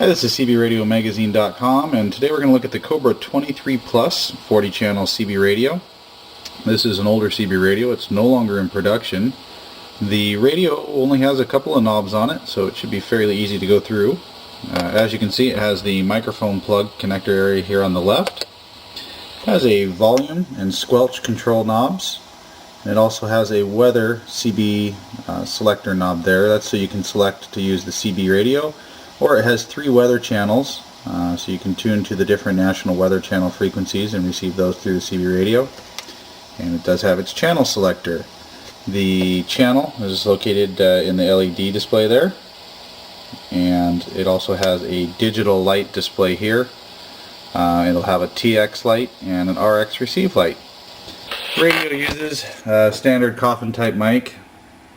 Hi, this is CBRadioMagazine.com, and today we're going to look at the Cobra 23 Plus 40 channel CB radio. This is an older CB radio. It's no longer in production. The radio only has a couple of knobs on it, so it should be fairly easy to go through. As you can see, it has the microphone plug connector area here on the left. It has a volume and squelch control knobs. And it also has a weather Cb selector knob there. That's so you can select to use the CB radio. Or it has 3 weather channels, so you can tune to the different national weather channel frequencies and receive those through the CB radio. And it does have its channel selector. The channel is located in the LED display there, and it also has a digital light display here. It'll have a TX light and an RX receive light. The radio uses a standard coffin type mic.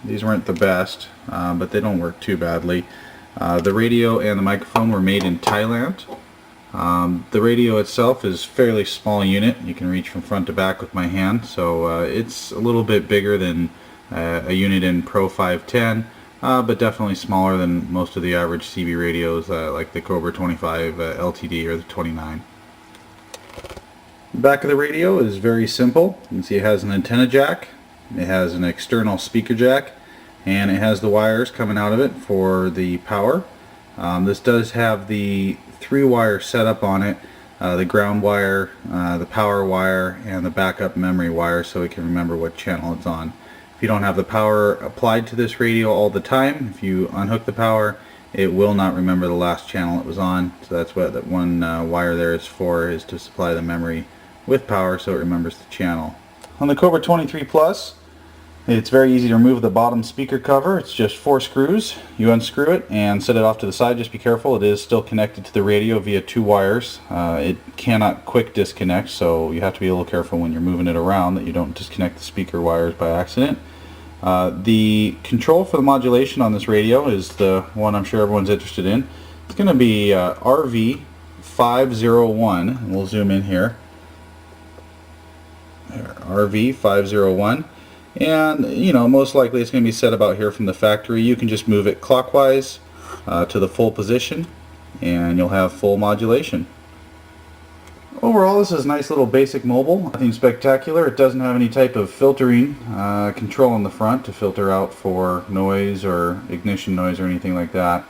These weren't the best, but they don't work too badly. The radio and the microphone were made in Thailand. The radio itself is a fairly small unit. You can reach from front to back with my hand, so it's a little bit bigger than a unit in Pro 510, but definitely smaller than most of the average CB radios like the Cobra 25 LTD or the 29. The back of the radio is very simple. You can see it has an antenna jack, it has an external speaker jack, and it has the wires coming out of it for the power. This does have the 3-wire setup on it, the ground wire, the power wire, and the backup memory wire, so it can remember what channel it's on. If you don't have the power applied to this radio all the time, if you unhook the power, it will not remember the last channel it was on. So that's what that one wire there is for, is to supply the memory with power so it remembers the channel. On the Cobra 23 Plus, it's very easy to remove the bottom speaker cover. It's just 4 screws. You unscrew it and set it off to the side. Just be careful, it is still connected to the radio via 2 wires. It cannot quick disconnect, so you have to be a little careful when you're moving it around that you don't disconnect the speaker wires by accident. The control for the modulation on this radio is the one I'm sure everyone's interested in. It's going to be RV501, and we'll zoom in here. RV501. And you know, most likely it's going to be set about here from the factory. You can just move it clockwise to the full position and you'll have full modulation. Overall, this is a nice little basic mobile, nothing spectacular. It doesn't have any type of filtering control on the front to filter out for noise or ignition noise or anything like that.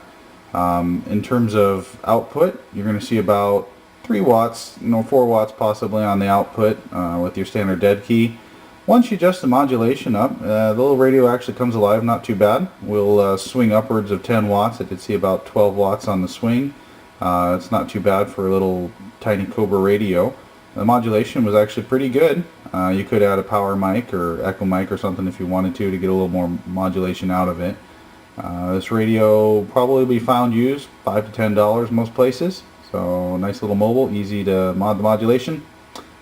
In terms of output, you're going to see about 3 watts, 4 watts possibly on the output with your standard dead key. Once you adjust the modulation up, the little radio actually comes alive not too bad. We'll swing upwards of 10 watts. I could see about 12 watts on the swing. It's not too bad for a little tiny Cobra radio. The modulation was actually pretty good. You could add a power mic or echo mic or something if you wanted to get a little more modulation out of it. This radio probably be found used $5 to $10 most places. So nice little mobile, easy to mod the modulation.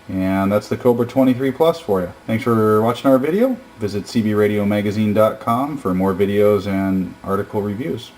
And that's the Cobra 23 Plus for you. Thanks for watching our video. Visit CBRadioMagazine.com for more videos and article reviews.